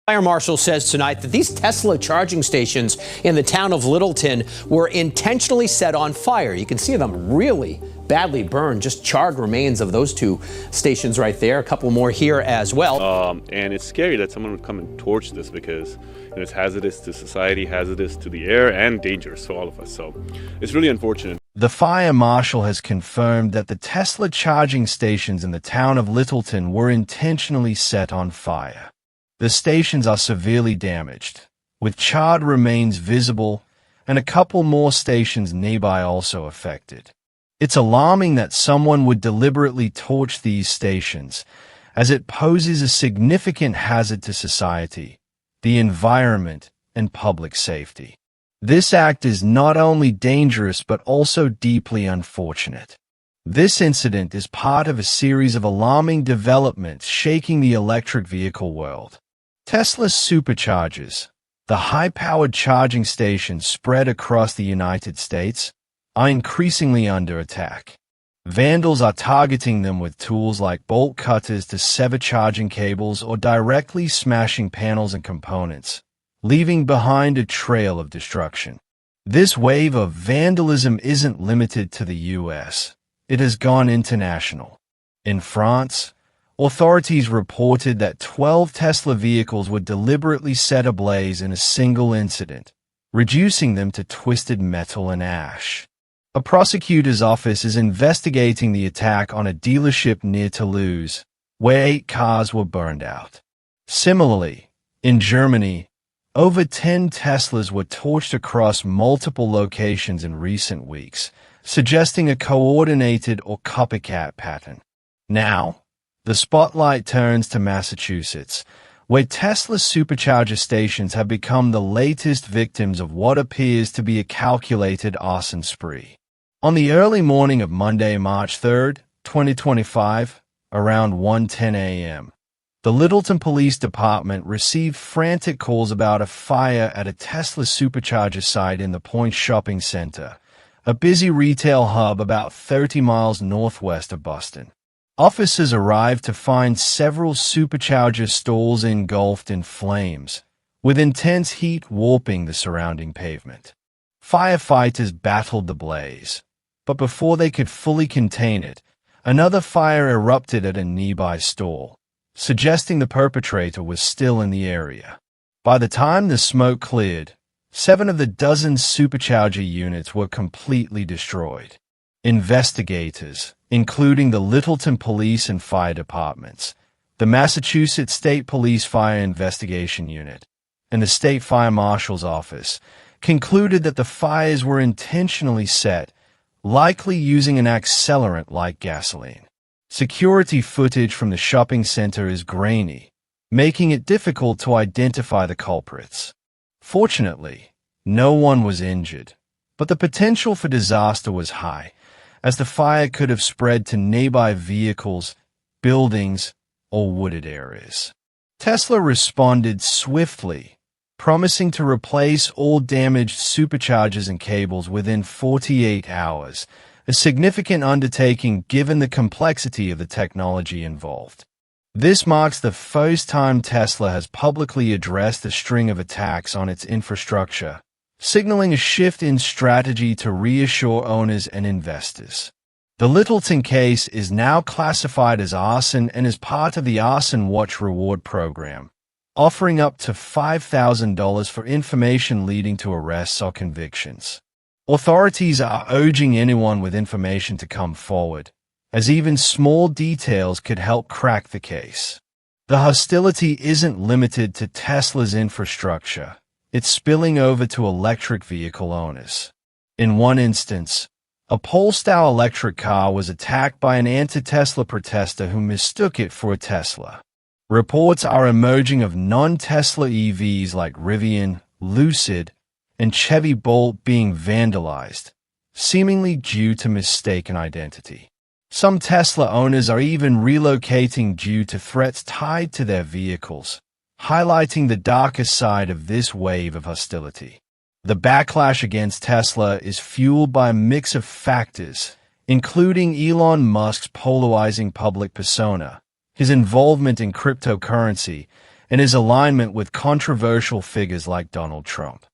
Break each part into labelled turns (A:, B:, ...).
A: Fire marshal says tonight that these Tesla charging stations in the town of Littleton were intentionally set on fire. You can see them really badly burned, just charred remains of those two stations right there. A couple more here as well.
B: And it's scary that someone would come and torch this because it's hazardous to society, hazardous to the air, and dangerous to all of us. So it's really unfortunate.
C: The fire marshal has confirmed that the Tesla charging stations in the town of Littleton were intentionally set on fire. The stations are severely damaged, with charred remains visible, and a couple more stations nearby also affected. It's alarming that someone would deliberately torch these stations, as it poses a significant hazard to society, the environment, and public safety. This act is not only dangerous but also deeply unfortunate. This incident is part of a series of alarming developments shaking the electric vehicle world. Tesla's Superchargers, the high-powered charging stations spread across the United States, are increasingly under attack. Vandals are targeting them with tools like bolt cutters to sever charging cables or directly smashing panels and components, leaving behind a trail of destruction. This wave of vandalism isn't limited to the U.S. It has gone international. In France, authorities reported that 12 Tesla vehicles were deliberately set ablaze in a single incident, reducing them to twisted metal and ash. A prosecutor's office is investigating the attack on a dealership near Toulouse, where 8 cars were burned out. Similarly, in Germany, over 10 Teslas were torched across multiple locations in recent weeks, suggesting a coordinated or copycat pattern. Now, the spotlight turns to Massachusetts, where Tesla's supercharger stations have become the latest victims of what appears to be a calculated arson spree. On the early morning of Monday, March 3, 2025, around 1:10 a.m., the Littleton Police Department received frantic calls about a fire at a Tesla supercharger site in the Point Shopping Center, a busy retail hub about 30 miles northwest of Boston. Officers arrived to find several supercharger stalls engulfed in flames, with intense heat warping the surrounding pavement. Firefighters battled the blaze, but before they could fully contain it, another fire erupted at a nearby stall, suggesting the perpetrator was still in the area. By the time the smoke cleared, 7 of the dozen supercharger units were completely destroyed. Investigators, including the Littleton Police and Fire Departments, the Massachusetts State Police Fire Investigation Unit, and the State Fire Marshal's Office, concluded that the fires were intentionally set, likely using an accelerant like gasoline. Security footage from the shopping center is grainy, making it difficult to identify the culprits. Fortunately, no one was injured, but the potential for disaster was high, as the fire could have spread to nearby vehicles, buildings, or wooded areas. Tesla responded swiftly, promising to replace all damaged superchargers and cables within 48 hours, a significant undertaking given the complexity of the technology involved. This marks the first time Tesla has publicly addressed a string of attacks on its infrastructure, signaling a shift in strategy to reassure owners and investors. The Littleton case is now classified as arson and is part of the Arson Watch reward program, offering up to $5,000 for information leading to arrests or convictions. Authorities are urging anyone with information to come forward, as even small details could help crack the case. The hostility isn't limited to Tesla's infrastructure. It's spilling over to electric vehicle owners. In one instance, a Polestar electric car was attacked by an anti-Tesla protester who mistook it for a Tesla. Reports are emerging of non-Tesla EVs like Rivian, Lucid, and Chevy Bolt being vandalized, seemingly due to mistaken identity. Some Tesla owners are even relocating due to threats tied to their vehicles, highlighting the darker side of this wave of hostility. The backlash against Tesla is fueled by a mix of factors, including Elon Musk's polarizing public persona, his involvement in cryptocurrency, and his alignment with controversial figures like Donald Trump.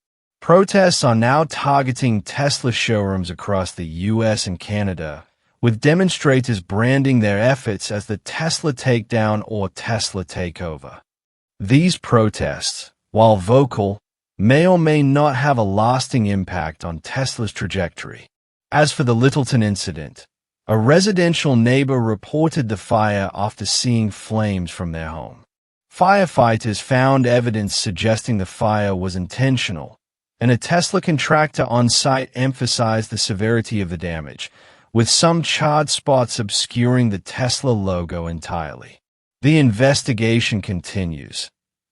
C: Protests are now targeting Tesla showrooms across the US and Canada, with demonstrators branding their efforts as the Tesla takedown or Tesla takeover. These protests, while vocal, may or may not have a lasting impact on Tesla's trajectory. As for the Littleton incident, a residential neighbor reported the fire after seeing flames from their home. Firefighters found evidence suggesting the fire was intentional, and a Tesla contractor on site emphasized the severity of the damage, with some charred spots obscuring the Tesla logo entirely. The investigation continues,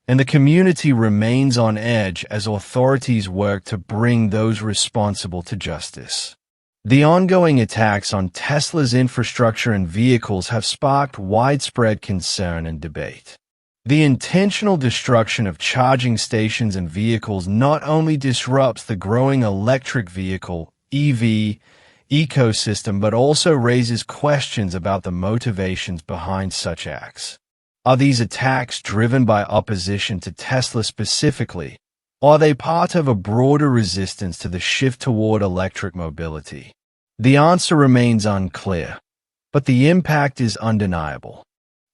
C: and the community remains on edge as authorities work to bring those responsible to justice. The ongoing attacks on Tesla's infrastructure and vehicles have sparked widespread concern and debate. The intentional destruction of charging stations and vehicles not only disrupts the growing electric vehicle (EV) ecosystem but also raises questions about the motivations behind such acts. Are these attacks driven by opposition to Tesla specifically, or are they part of a broader resistance to the shift toward electric mobility? The answer remains unclear, but the impact is undeniable.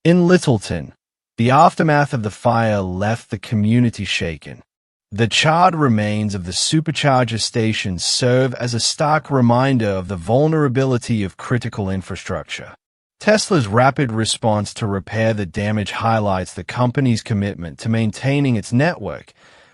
C: In Littleton, the aftermath of the fire left the community shaken. The charred remains of the Supercharger stations serve as a stark reminder of the vulnerability of critical infrastructure. Tesla's rapid response to repair the damage highlights the company's commitment to maintaining its network,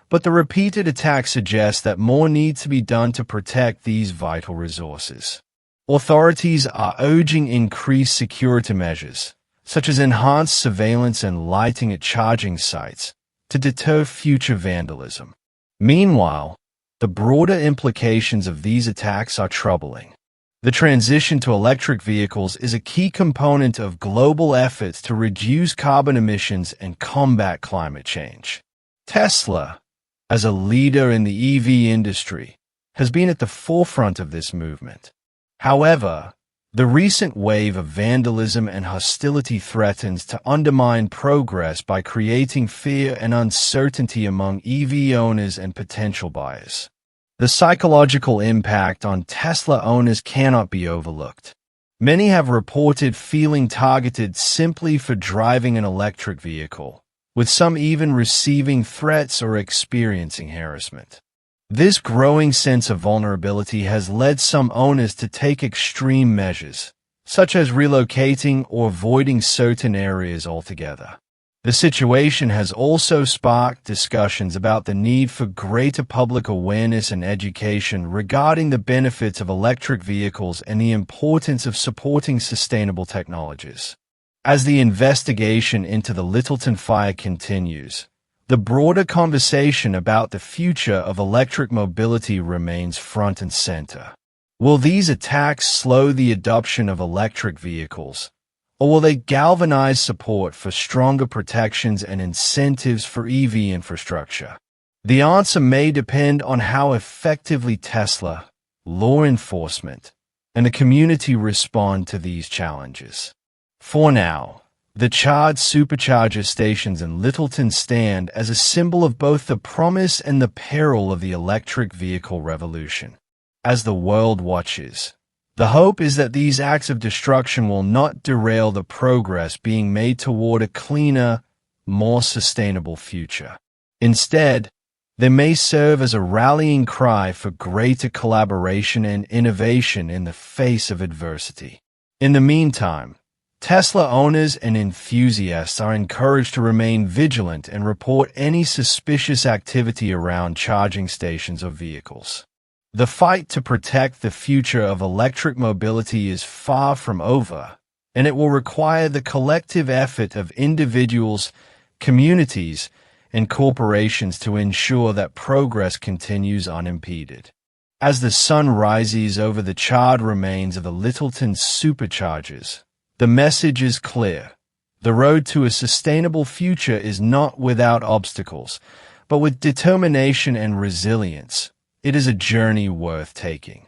C: but the repeated attacks suggest that more needs to be done to protect these vital resources. Authorities are urging increased security measures, such as enhanced surveillance and lighting at charging sites, to deter future vandalism. Meanwhile, the broader implications of these attacks are troubling. The transition to electric vehicles is a key component of global efforts to reduce carbon emissions and combat climate change. Tesla, as a leader in the EV industry, has been at the forefront of this movement. However, the recent wave of vandalism and hostility threatens to undermine progress by creating fear and uncertainty among EV owners and potential buyers. The psychological impact on Tesla owners cannot be overlooked. Many have reported feeling targeted simply for driving an electric vehicle, with some even receiving threats or experiencing harassment. This growing sense of vulnerability has led some owners to take extreme measures, such as relocating or avoiding certain areas altogether. The situation has also sparked discussions about the need for greater public awareness and education regarding the benefits of electric vehicles and the importance of supporting sustainable technologies. As the investigation into the Littleton fire continues, the broader conversation about the future of electric mobility remains front and center. Will these attacks slow the adoption of electric vehicles, or will they galvanize support for stronger protections and incentives for EV infrastructure? The answer may depend on how effectively Tesla, law enforcement, and the community respond to these challenges. For now, the charred Supercharger stations in Littleton stand as a symbol of both the promise and the peril of the electric vehicle revolution. As the world watches, the hope is that these acts of destruction will not derail the progress being made toward a cleaner, more sustainable future. Instead, they may serve as a rallying cry for greater collaboration and innovation in the face of adversity. In the meantime, Tesla owners and enthusiasts are encouraged to remain vigilant and report any suspicious activity around charging stations or vehicles. The fight to protect the future of electric mobility is far from over, and it will require the collective effort of individuals, communities, and corporations to ensure that progress continues unimpeded. As the sun rises over the charred remains of the Littleton Superchargers, the message is clear. The road to a sustainable future is not without obstacles, but with determination and resilience, it is a journey worth taking.